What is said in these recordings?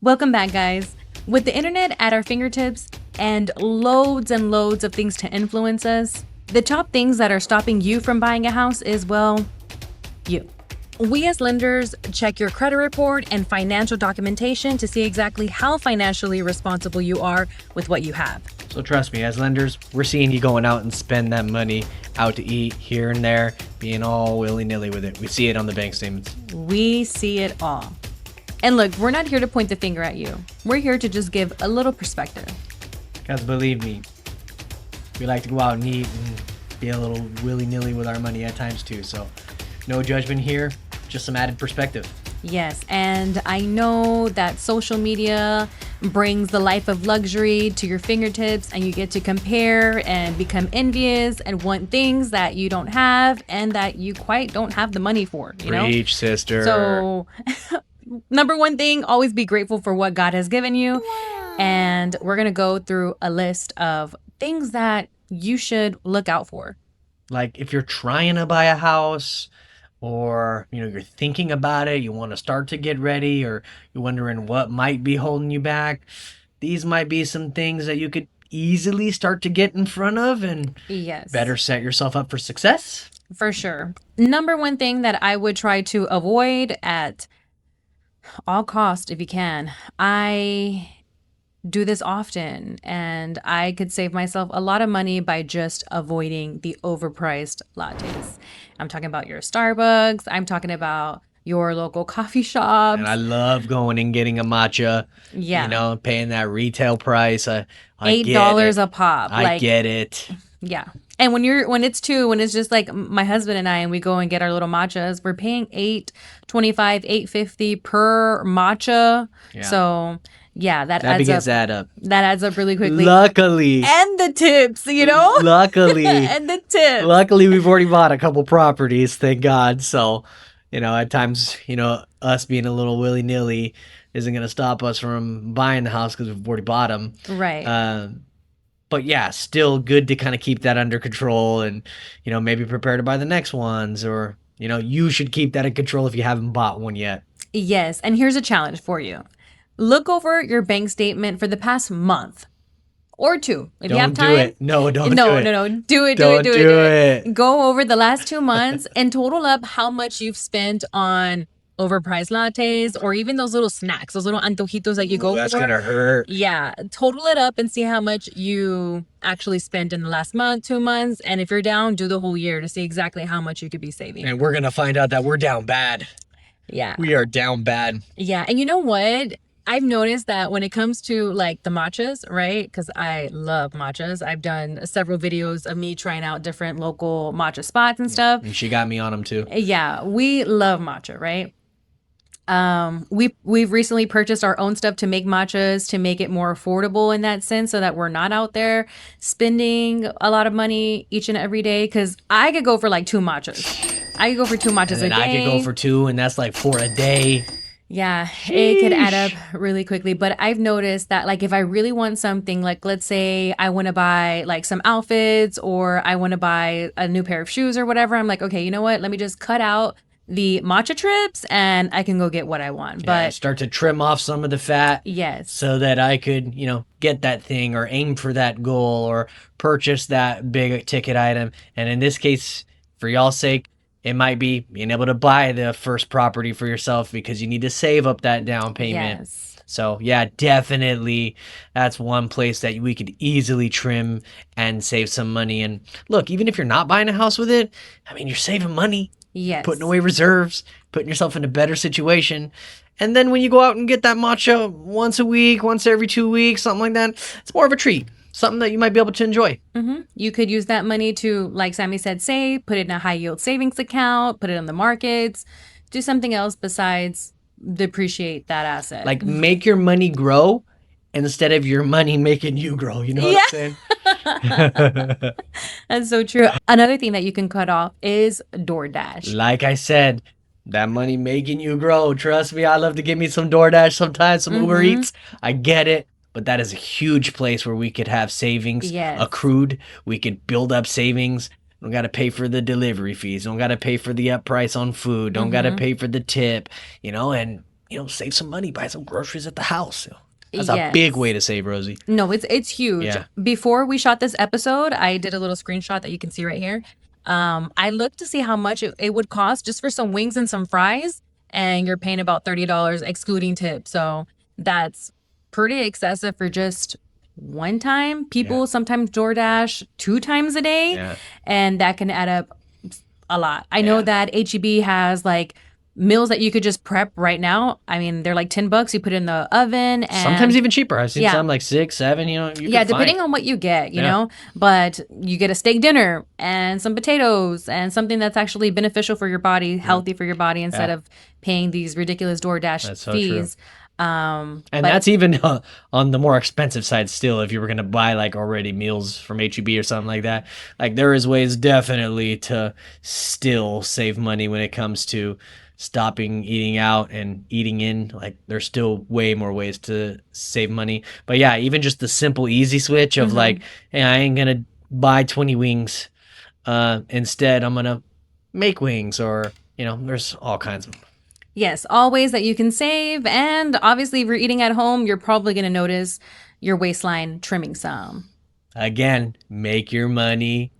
Welcome back, guys. With the internet at our fingertips and loads of things to influence us, the top things that are stopping you from buying a house is, well, you. We as lenders check your credit report and financial documentation to see exactly how financially responsible you are with what you have. So trust me, as lenders, we're seeing you going out and spend that money out to eat here and there, being all willy-nilly with it. We see it on the bank statements. We see it all. And look, we're not here to point the finger at you. We're here to just give a little perspective. Because believe me, we like to go out and eat and be a little willy-nilly with our money at times too. So no judgment here, just some added perspective. Yes, and I know that social media brings the life of luxury to your fingertips, and you get to compare and become envious and want things that you don't have and that you quite don't have the money for, you know? Preach, sister. So number one thing, always be grateful for what God has given you. And we're going to go through a list of things that you should look out for. Like if you're trying to buy a house, or you're thinking about it, you want to start to get ready, or you're wondering what might be holding you back, these might be some things that you could easily start to get in front of and Yes, better set yourself up for success. for sure. Number one thing that I would try to avoid at all cost, if you can, I do this often, and I could save myself a lot of money by just avoiding the overpriced lattes. I'm talking about your Starbucks. I'm talking about your local coffee shops. And I love going and getting a matcha, Yeah. paying that retail price. I $8 get a pop. it. I get it. Yeah. And when it's just like my husband and I, and we go and get our little matchas, we're paying $8.25, $8.50 per matcha. Yeah. So yeah, that That begins adds to up. add up. That adds up really quickly. Luckily. And the tips, you know? Luckily. And the tips. Luckily, we've already bought a couple properties, thank God. So, at times, us being a little willy-nilly isn't going to stop us from buying the house because we've already bought them. Right. But yeah, still good to kind of keep that under control and, maybe prepare to buy the next ones, or, you should keep that in control if you haven't bought one yet. Yes. And here's a challenge for you. Look over your bank statement for the past month or two. If you have time. Don't do it. No, don't No, do it. no, no. Do it, do Don't it, do do it. it. Go over the last 2 months and total up how much you've spent on overpriced lattes or even those little snacks, those little antojitos that you go That's for. going to hurt. Yeah. Total it up and see how much you actually spent in the last month, 2 months. And if you're down, do the whole year to see exactly how much you could be saving. And we're going to find out that we're down bad. Yeah. We are down bad. Yeah. And you know what? I've noticed that when it comes to like the matchas, right? Because I love matchas. I've done several videos of me trying out different local matcha spots and stuff. And she got me on them too. Yeah, we love matcha, right? We've recently purchased our own stuff to make matchas to make it more affordable in that sense, so that we're not out there spending a lot of money each and every day. Because I could go for like 2 matchas. I could go for 2 matchas And then a day. I could go for 2, and that's like 4 a day. Yeah, it could add up really quickly. But I've noticed that, like, if I really want something, like, let's say I want to buy like some outfits, or I want to buy a new pair of shoes or whatever, I'm like, okay, you know what? Let me just cut out the matcha trips and I can go get what I want. Yeah, But start to trim off some of the fat. yes. So that I could, get that thing or aim for that goal or purchase that big ticket item. And in this case, for y'all's sake, it might be being able to buy the first property for yourself because you need to save up that down payment. Yes. So yeah, definitely that's one place that we could easily trim and save some money. And look, even if you're not buying a house with it, you're saving money, Yes. putting away reserves, putting yourself in a better situation. And then when you go out and get that matcha once a week, once every 2 weeks, something like that, it's more of a treat. Something that you might be able to enjoy. Mm-hmm. You could use that money to, like Sammy said, save, put it in a high yield savings account, put it on the markets, do something else besides depreciate that asset. Like make your money grow instead of your money making you grow. You know what I'm saying? That's so true. Another thing that you can cut off is DoorDash. Like I said, that money making you grow. Trust me, I love to give me some DoorDash sometimes, some Uber Eats. I get it. But that is a huge place where we could have savings Yes. accrued. We could build up savings. Don't got to pay for the delivery fees. Don't got to pay for the up price on food. Don't got to pay for the tip, and save some money, buy some groceries at the house. That's a big way Yes. to save, Rosie. No, it's huge. Yeah. Before we shot this episode, I did a little screenshot that you can see right here. I looked to see how much it would cost just for some wings and some fries, and you're paying about $30 excluding tips. So that's pretty excessive for just one time. People sometimes DoorDash 2 times a day, Yeah. and that can add up a lot. I know Yeah. that HEB has like meals that you could just prep right now. I mean, they're like $10. You put it in the oven, and Sometimes even cheaper. I've seen yeah, some like 6, 7. You yeah, can depending find. on what you get, you Yeah. know, but you get a steak dinner and some potatoes and something that's actually beneficial for your body, healthy for your body, instead Yeah. of paying these ridiculous DoorDash That's so true. fees. And But that's even on the more expensive side still, if you were going to buy like already meals from HEB or something like that. Like there is ways definitely to still save money when it comes to stopping eating out and eating in. Like there's still way more ways to save money. But yeah, even just the simple easy switch of like, hey, I ain't going to buy 20 wings. Instead, I'm going to make wings, or, there's all kinds of. yes, all ways that you can save. And obviously, if you're eating at home, you're probably going to notice your waistline trimming some. Again, make your money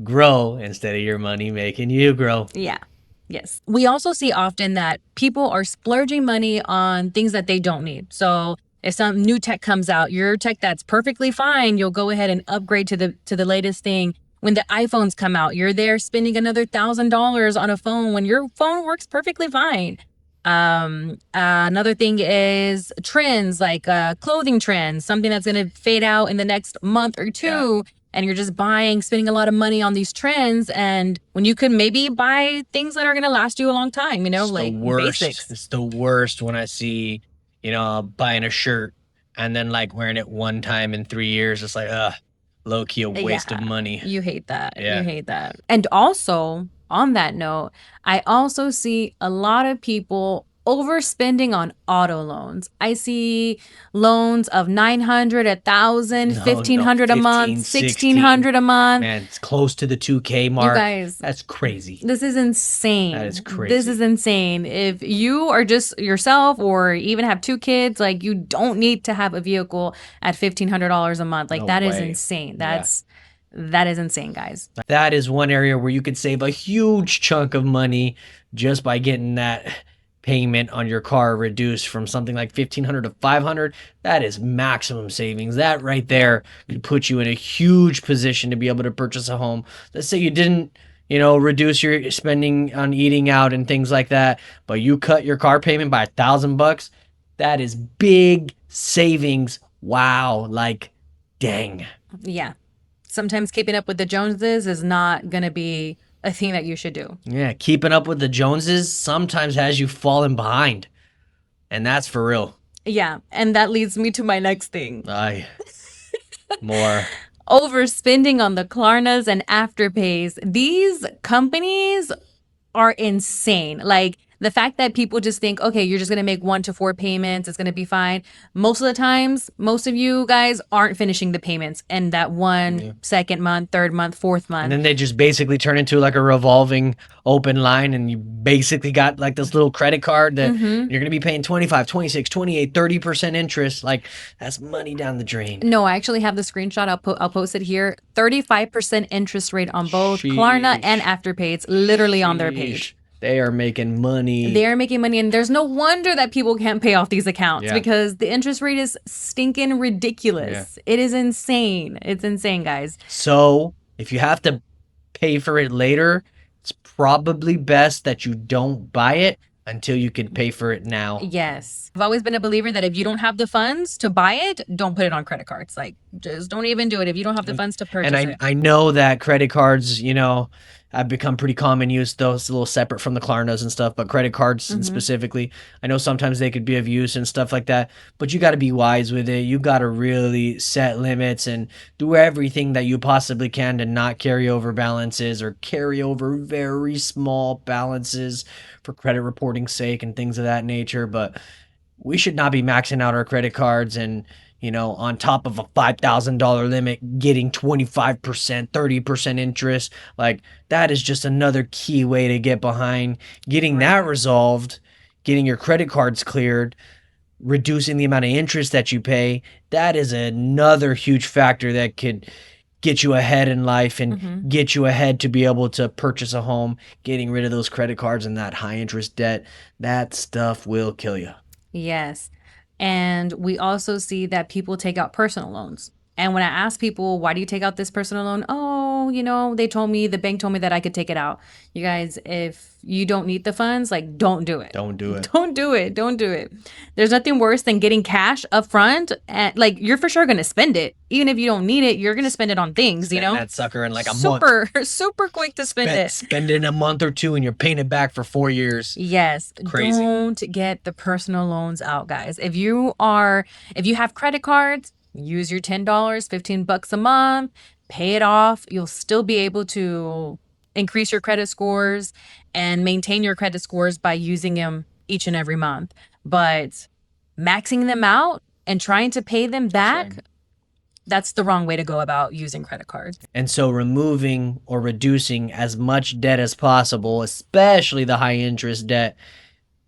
grow instead of your money making you grow. Yeah. Yes. We also see often that people are splurging money on things that they don't need. So if some new tech comes out, your tech that's perfectly fine, you'll go ahead and upgrade to the latest thing. When the iPhones come out, you're there spending another $1,000 on a phone when your phone works perfectly fine. Another thing is trends, like clothing trends, something that's going to fade out in the next month or two. And you're just spending a lot of money on these trends. And when you could maybe buy things that are going to last you a long time, It's like the worst. basics. It's the worst when I see, buying a shirt and then like wearing it one time in 3 years. It's like, low key a waste of money. You hate that. Yeah. You hate that. And also, on that note, I also see a lot of people overspending on auto loans. I see loans of 900, 1,000, No, 1,500 a month, 15, 1,600 a month. Man, it's close to the 2K mark. You guys, that's crazy. this is insane. That is crazy. This is insane. If you are just yourself or even have 2 kids, like you don't need to have a vehicle at $1,500 a month. Like No that is way. insane. That is insane, guys. That is one area where you could save a huge chunk of money just by getting that payment on your car reduced from something like $1,500 to $500. That is maximum savings. That right there could put you in a huge position to be able to purchase a home. Let's say you didn't, reduce your spending on eating out and things like that, but you cut your car payment by $1,000. That is big savings. Wow. Like, dang. Yeah. Sometimes keeping up with the Joneses is not going to be a thing that you should do. Yeah, keeping up with the Joneses sometimes has you falling behind. And that's for real. Yeah, and that leads me to my next thing. More. Overspending on the Klarnas and Afterpays. These companies are insane. Like the fact that people just think, okay, you're just going to make 1 to 4 payments. It's going to be fine. Most of the times, most of you guys aren't finishing the payments in that one, second month, third month, fourth month. And then they just basically turn into like a revolving open line. And you basically got like this little credit card that you're going to be paying 25, 26, 28, 30% interest. Like that's money down the drain. No, I actually have the screenshot. I'll post it here. 35% interest rate on both Klarna and Afterpay. It's literally on their page. They are making money. They're making money, and there's no wonder that people can't pay off these accounts because the interest rate is stinking ridiculous. It is insane. It's insane, guys. So if you have to pay for it later, it's probably best that you don't buy it until you can pay for it now. Yes. I've always been a believer that if you don't have the funds to buy it, don't put it on credit cards. Like, just don't even do it if you don't have the funds to purchase it. And I know that credit cards, have become pretty common use, though it's a little separate from the Klarnas and stuff, but credit cards specifically, I know sometimes they could be of use and stuff like that, but you got to be wise with it. You got to really set limits and do everything that you possibly can to not carry over balances or carry over very small balances for credit reporting's sake and things of that nature. But we should not be maxing out our credit cards and on top of a $5,000 limit, getting 25%, 30% interest. Like that is just another key way to get behind getting that resolved. getting your credit cards cleared, reducing the amount of interest that you pay, that is another huge factor that could get you ahead in life and Hmm. get you ahead to be able to purchase a home. Getting rid of those credit cards and that high interest debt, that stuff will kill you. Yes. And we also see that people take out personal loans. And when I ask people, why do you take out this personal loan? Oh, they told me, the bank told me that I could take it out. You guys, if you don't need the funds, like, don't do it. Don't do it. Don't do it. Don't do it. There's nothing worse than getting cash up front. And like, you're for sure going to spend it. Even if you don't need it, you're going to spend it on things, Spend that sucker in like a month. Super, super quick to spend it. Spend it in a month or two and you're paying it back for 4 years. Yes, Crazy. don't get the personal loans out, guys. If you have credit cards, use your $10, $15 a month, pay it off. You'll still be able to increase your credit scores and maintain your credit scores by using them each and every month. But maxing them out and trying to pay them back, that's the wrong way to go about using credit cards. And so removing or reducing as much debt as possible, especially the high interest debt,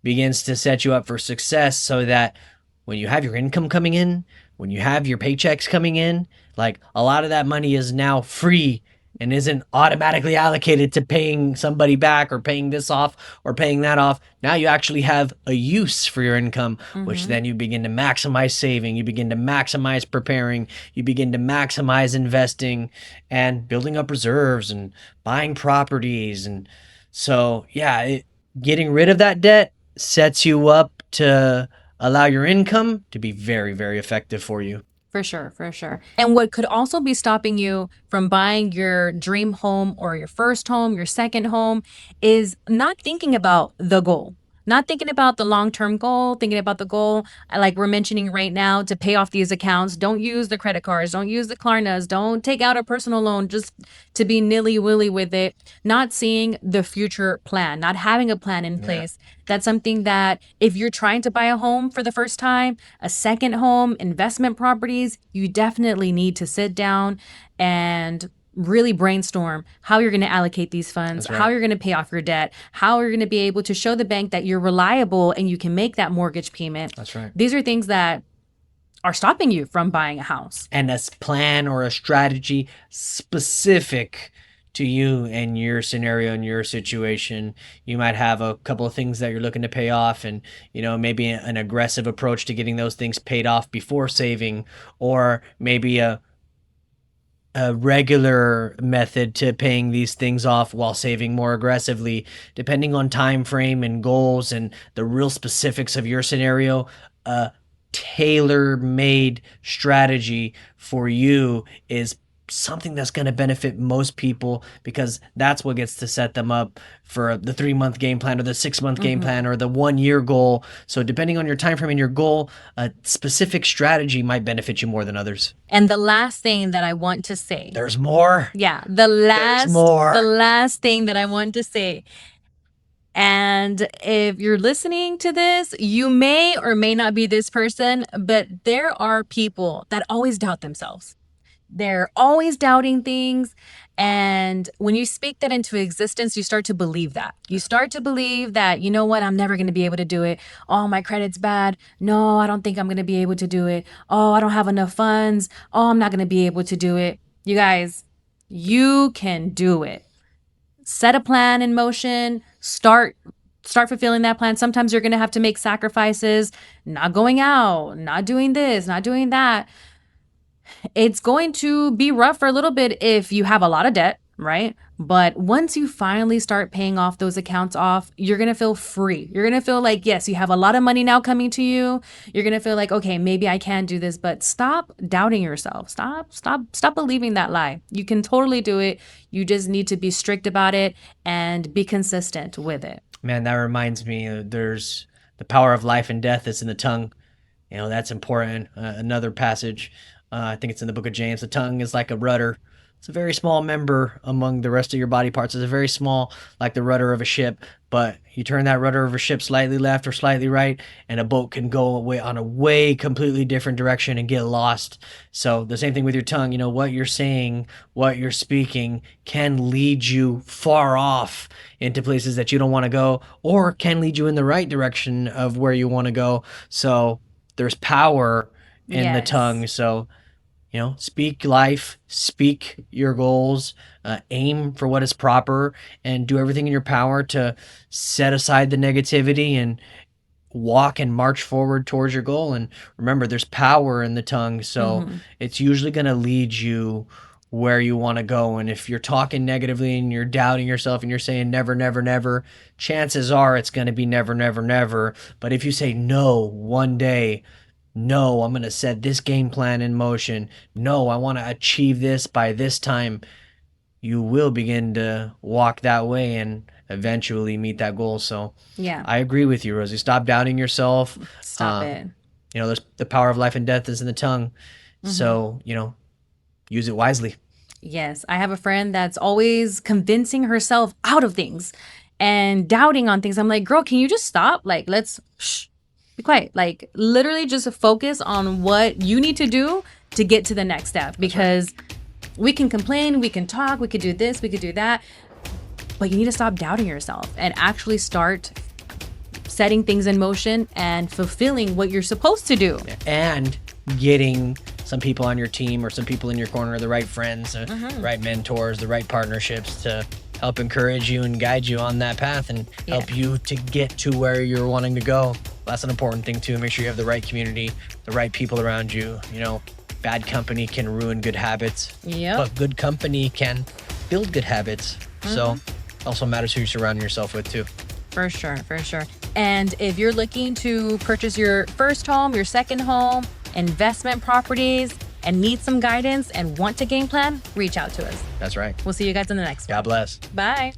begins to set you up for success so that when you have your income coming in, when you have your paychecks coming in, like a lot of that money is now free and isn't automatically allocated to paying somebody back or paying this off or paying that off. Now you actually have a use for your income, which then you begin to maximize saving, you begin to maximize preparing, you begin to maximize investing and building up reserves and buying properties. And so, yeah, getting rid of that debt sets you up to allow your income to be very, very effective for you. For sure, for sure. And what could also be stopping you from buying your dream home or your first home, your second home, is not thinking about the goal. Not thinking about the long term goal, thinking about the goal, like we're mentioning right now, to pay off these accounts. Don't use the credit cards, don't use the Klarnas, don't take out a personal loan just to be nilly willy with it. Not seeing the future plan, not having a plan in place. That's something that if you're trying to buy a home for the first time, a second home, investment properties, you definitely need to sit down and really brainstorm how you're going to allocate these funds, how you're going to pay off your debt, how you're going to be able to show the bank that you're reliable and you can make that mortgage payment. That's right. These are things that are stopping you from buying a house. And a plan or a strategy specific to you and your scenario and your situation. You might have a couple of things that you're looking to pay off and, maybe an aggressive approach to getting those things paid off before saving, or maybe a regular method to paying these things off while saving more aggressively. Depending on time frame and goals and the real specifics of your scenario, a tailor-made strategy for you is something that's going to benefit most people, because that's what gets to set them up for the 3-month game plan or the 6-month game plan or the 1-year goal. So depending on your time frame and your goal, a specific strategy might benefit you more than others. And the last thing that I want to say. There's more. Yeah, There's more. the last thing that I want to say. And if you're listening to this, you may or may not be this person, but there are people that always doubt themselves. They're always doubting things. And when you speak that into existence, you start to believe that. You start to believe that, you know what, I'm never going to be able to do it. Oh, my credit's bad. No, I don't think I'm going to be able to do it. Oh, I don't have enough funds. Oh, I'm not going to be able to do it. You guys, you can do it. Set a plan in motion. Start fulfilling that plan. Sometimes you're going to have to make sacrifices, not going out, not doing this, not doing that. It's going to be rough for a little bit if you have a lot of debt, right? But once you finally start paying off those accounts off, you're going to feel free. You're going to feel like, yes, you have a lot of money now coming to you. You're going to feel like, okay, maybe I can do this, but stop doubting yourself. Stop believing that lie. You can totally do it. You just need to be strict about it and be consistent with it. Man, that reminds me, there's the power of life and death is in the tongue. That's important. Another passage, I think it's in the book of James. The tongue is like a rudder. It's a very small member among the rest of your body parts. It's a very small, like the rudder of a ship. But you turn that rudder of a ship slightly left or slightly right, and a boat can go away on a way completely different direction and get lost. So the same thing with your tongue. You know, what you're saying, what you're speaking can lead you far off into places that you don't want to go, or can lead you in the right direction of where you want to go. So there's power in the Yes. tongue. So, you know, speak life, speak your goals, aim for what is proper, and do everything in your power to set aside the negativity and walk and march forward towards your goal. And remember, there's power in the tongue, so Mm-hmm. it's usually going to lead you where you want to go. And if you're talking negatively and you're doubting yourself and you're saying never, never, never, chances are it's going to be never, never, never. But if you say no one day, no, I'm going to set this game plan in motion. No, I want to achieve this by this time. You will begin to walk that way and eventually meet that goal. So Yeah. I agree with you, Rosie. Stop doubting yourself. Stop Um, it. you know, there's the power of life and death is in the tongue. Mm-hmm. So, you know, use it wisely. Yes, I have a friend that's always convincing herself out of things and doubting on things. I'm like, girl, can you just stop? Like, let's shh, be quiet. Like, literally just focus on what you need to do to get to the next step. Because we can complain, we can talk, we could do this, we could do that, but you need to stop doubting yourself and actually start setting things in motion and fulfilling what you're supposed to do. And getting some people on your team or some people in your corner, the right friends, the right mentors, the right partnerships to help encourage you and guide you on that path and help you to get to where you're wanting to go. That's an important thing too. Make sure you have the right community, the right people around you. You know, bad company can ruin good habits, Yep. but good company can build good habits. So also matters who you're surrounding yourself with too. For sure, for sure. And if you're looking to purchase your first home, your second home, investment properties, and need some guidance and want to game plan, reach out to us. That's right. We'll see you guys in the next one. God bless. Bye.